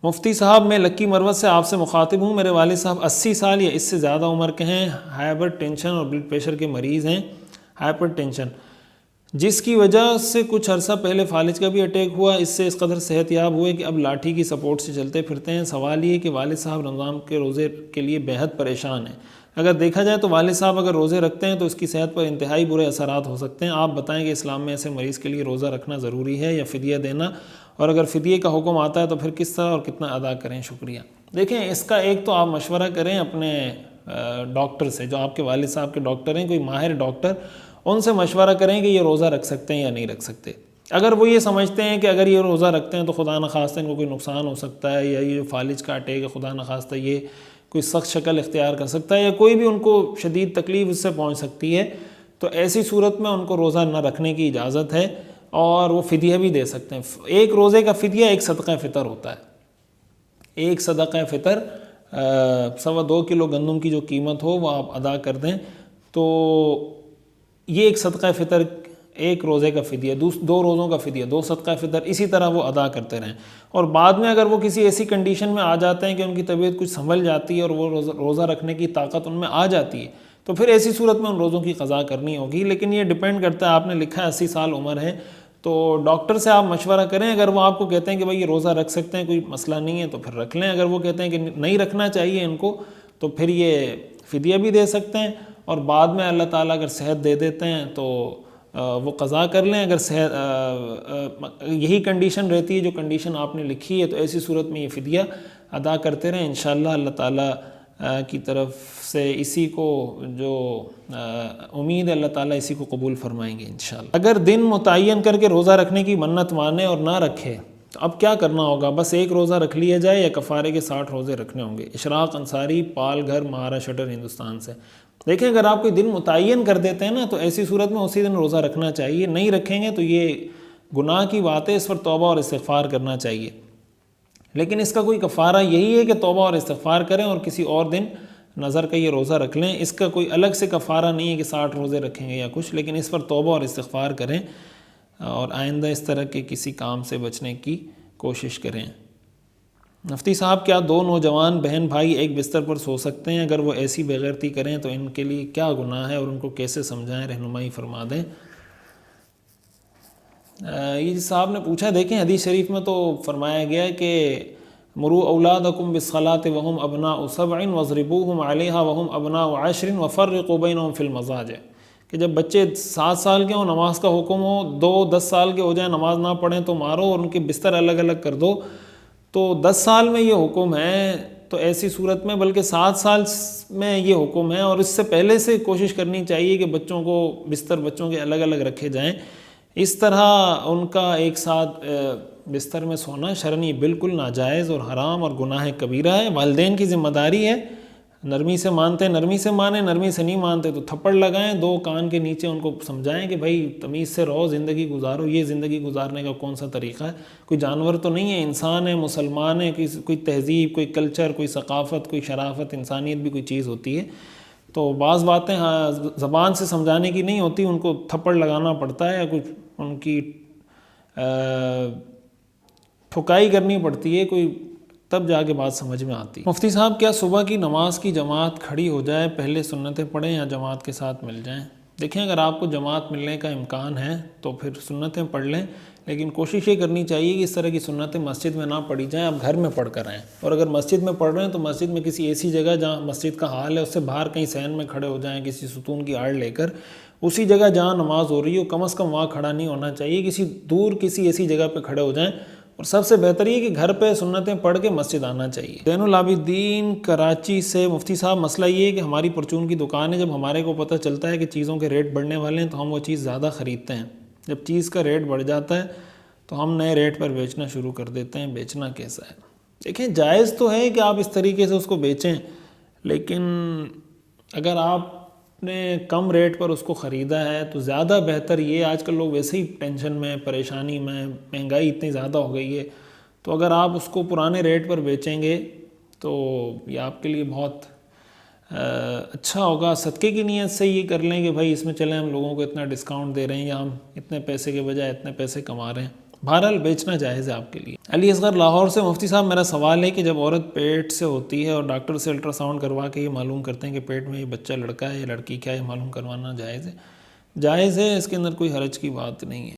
مفتی صاحب میں لکی مروت سے آپ سے مخاطب ہوں. میرے والد صاحب 80 سال یا اس سے زیادہ عمر کے ہیں, ہائپر ٹینشن اور بلڈ پریشر کے مریض ہیں. ہائپر ٹینشن جس کی وجہ سے کچھ عرصہ پہلے فالج کا بھی اٹیک ہوا, اس سے اس قدر صحت یاب ہوئے کہ اب لاٹھی کی سپورٹ سے چلتے پھرتے ہیں. سوال یہ کہ والد صاحب رمضان کے روزے کے لیے بےحد پریشان ہیں. اگر دیکھا جائے تو والد صاحب اگر روزے رکھتے ہیں تو اس کی صحت پر انتہائی برے اثرات ہو سکتے ہیں. آپ بتائیں کہ اسلام میں ایسے مریض کے لیے روزہ رکھنا ضروری ہے یا فدیہ دینا, اور اگر فدیے کا حکم آتا ہے تو پھر کس طرح اور کتنا ادا کریں؟ شکریہ. دیکھیں, اس کا ایک تو آپ مشورہ کریں اپنے ڈاکٹر سے, جو آپ کے والد صاحب کے ڈاکٹر ہیں, کوئی ماہر ڈاکٹر, ان سے مشورہ کریں کہ یہ روزہ رکھ سکتے ہیں یا نہیں رکھ سکتے. اگر وہ یہ سمجھتے ہیں کہ اگر یہ روزہ رکھتے ہیں تو خدا نخواستہ ان کو کوئی نقصان ہو سکتا ہے, یا یہ فالج کا اٹیک ہے خدا نخواستہ یہ کوئی سخت شکل اختیار کر سکتا ہے, یا کوئی بھی ان کو شدید تکلیف اس سے پہنچ سکتی ہے, تو ایسی صورت میں ان کو روزہ نہ رکھنے کی اجازت ہے, اور وہ فدیہ بھی دے سکتے ہیں. ایک روزے کا فدیہ ایک صدقہ فطر ہوتا ہے. ایک صدقہ فطر 2.25 کلو گندم کی جو قیمت ہو وہ آپ ادا کر دیں, تو یہ ایک صدقہ فطر, ایک روزے کا فدیہ, 2 روزوں کا فدیہ, 2 صدقہ فطر, اسی طرح وہ ادا کرتے رہیں. اور بعد میں اگر وہ کسی ایسی کنڈیشن میں آ جاتے ہیں کہ ان کی طبیعت کچھ سنبھل جاتی ہے اور وہ روزہ رکھنے کی طاقت ان میں آ جاتی ہے, تو پھر ایسی صورت میں ان روزوں کی قضا کرنی ہوگی. لیکن یہ ڈیپینڈ کرتا ہے, آپ نے لکھا ہے 80 سال عمر ہے, تو ڈاکٹر سے آپ مشورہ کریں. اگر وہ آپ کو کہتے ہیں کہ بھائی یہ روزہ رکھ سکتے ہیں, کوئی مسئلہ نہیں ہے, تو پھر رکھ لیں. اگر وہ کہتے ہیں کہ نہیں رکھنا چاہیے ان کو, تو پھر یہ فدیہ بھی دے سکتے ہیں, اور بعد میں اللہ تعالیٰ اگر صحت دے دیتے ہیں تو وہ قضا کر لیں. اگر صحت یہی کنڈیشن رہتی ہے جو کنڈیشن آپ نے لکھی ہے, تو ایسی صورت میں یہ فدیہ ادا کرتے رہیں. انشاءاللہ اللہ تعالیٰ کی طرف سے اسی کو جو امید ہے اللہ تعالیٰ اسی کو قبول فرمائیں گے انشاءاللہ. اگر دن متعین کر کے روزہ رکھنے کی منت مانے اور نہ رکھے تو اب کیا کرنا ہوگا؟ بس ایک روزہ رکھ لیا جائے یا کفارے کے 60 روزے رکھنے ہوں گے؟ اشراق انصاری, پال گھر, مہاراشٹر, ہندوستان سے. دیکھیں, اگر آپ کوئی دن متعین کر دیتے ہیں نا, تو ایسی صورت میں اسی دن روزہ رکھنا چاہیے. نہیں رکھیں گے تو یہ گناہ کی بات ہے, اس پر توبہ اور استغفار کرنا چاہیے. لیکن اس کا کوئی کفارہ یہی ہے کہ توبہ اور استغفار کریں اور کسی اور دن نظر کا یہ روزہ رکھ لیں. اس کا کوئی الگ سے کفارہ نہیں ہے کہ 60 روزے رکھیں گے یا کچھ, لیکن اس پر توبہ اور استغفار کریں اور آئندہ اس طرح کے کسی کام سے بچنے کی کوشش کریں. مفتی صاحب, کیا 2 نوجوان بہن بھائی ایک بستر پر سو سکتے ہیں؟ اگر وہ ایسی بے غیرتی کریں تو ان کے لیے کیا گناہ ہے اور ان کو کیسے سمجھائیں؟ رہنمائی فرما دیں. یہ صاحب نے پوچھا, دیکھیں حدیث شریف میں تو فرمایا گیا ہے کہ مروا اولادکم بالصلاۃ وہم ابناء 7 واضربوہم علیہا وہم ابناء 10 وفرقوا بینہم فی المضاجع, کہ جب بچے 7 سال کے ہوں نماز کا حکم ہو, 10 سال کے ہو جائیں نماز نہ پڑھیں تو مارو اور ان کے بستر الگ الگ کر دو. تو 10 سال میں یہ حکم ہے, تو ایسی صورت میں بلکہ 7 سال میں یہ حکم ہے, اور اس سے پہلے سے کوشش کرنی چاہیے کہ بچوں کو بستر بچوں کے الگ الگ رکھے جائیں. اس طرح ان کا ایک ساتھ بستر میں سونا شرعی بالکل ناجائز اور حرام اور گناہ کبیرہ ہے. والدین کی ذمہ داری ہے, نرمی سے مانتے نرمی سے مانیں, نرمی سے نہیں مانتے تو تھپڑ لگائیں, 2 کان کے نیچے ان کو سمجھائیں کہ بھائی تمیز سے رہو, زندگی گزارو. یہ زندگی گزارنے کا کون سا طریقہ ہے؟ کوئی جانور تو نہیں ہے, انسان ہے, مسلمان ہے, کوئی تہذیب, کوئی کلچر, کوئی ثقافت, کوئی شرافت, انسانیت بھی کوئی چیز ہوتی ہے. تو بعض باتیں زبان سے سمجھانے کی نہیں ہوتی, ان کو تھپڑ لگانا پڑتا ہے یا کچھ ان کی ٹھکائی کرنی پڑتی ہے کوئی, تب جا کے بات سمجھ میں آتی. مفتی صاحب, کیا صبح کی نماز کی جماعت کھڑی ہو جائے پہلے سنتیں پڑھیں یا جماعت کے ساتھ مل جائیں؟ دیکھیں, اگر آپ کو جماعت ملنے کا امکان ہے تو پھر سنتیں پڑھ لیں, لیکن کوشش یہ کرنی چاہیے کہ اس طرح کی سنتیں مسجد میں نہ پڑھی جائیں, آپ گھر میں پڑھ کر آئیں. اور اگر مسجد میں پڑھ رہے ہیں تو مسجد میں کسی ایسی جگہ جہاں مسجد کا حال ہے اس سے باہر کہیں صحن میں کھڑے ہو جائیں, کسی ستون کی آڑ لے کر. اسی جگہ جہاں نماز ہو رہی ہو کم از کم وہاں کھڑا نہیں ہونا چاہیے, کسی دور کسی ایسی جگہ پہ کھڑے ہو جائیں. اور سب سے بہتر یہ کہ گھر پہ سنتیں پڑھ کے مسجد آنا چاہیے. زین العابدین کراچی سے, مفتی صاحب مسئلہ یہ ہے کہ ہماری پرچون کی دکان ہے, جب ہمارے کو پتہ چلتا ہے کہ چیزوں کے ریٹ بڑھنے والے ہیں تو ہم وہ چیز زیادہ خریدتے ہیں. جب چیز کا ریٹ بڑھ جاتا ہے تو ہم نئے ریٹ پر بیچنا شروع کر دیتے ہیں. بیچنا کیسا ہے؟ دیکھیں, جائز تو ہے کہ آپ اس طریقے سے اس کو بیچیں, لیکن اگر آپ نے کم ریٹ پر اس کو خریدا ہے تو زیادہ بہتر یہ, آج کل لوگ ویسے ہی ٹینشن میں, پریشانی میں, مہنگائی اتنی زیادہ ہو گئی ہے, تو اگر آپ اس کو پرانے ریٹ پر بیچیں گے تو یہ آپ کے لیے بہت اچھا ہوگا. صدقے کی نیت سے یہ کر لیں کہ بھائی اس میں چلیں ہم لوگوں کو اتنا ڈسکاؤنٹ دے رہے ہیں, یا ہم اتنے پیسے کے بجائے اتنے پیسے کما رہے ہیں. بہرحال بیچنا جائز ہے آپ کے لیے۔ علی اصغر لاہور سے، مفتی صاحب میرا سوال ہے کہ جب عورت پیٹ سے ہوتی ہے اور ڈاکٹر سے الٹرا ساؤنڈ کروا کے یہ معلوم کرتے ہیں کہ پیٹ میں یہ بچہ لڑکا ہے یا لڑکی، کیا یہ معلوم کروانا جائز ہے؟ جائز ہے، اس کے اندر کوئی حرج کی بات نہیں ہے۔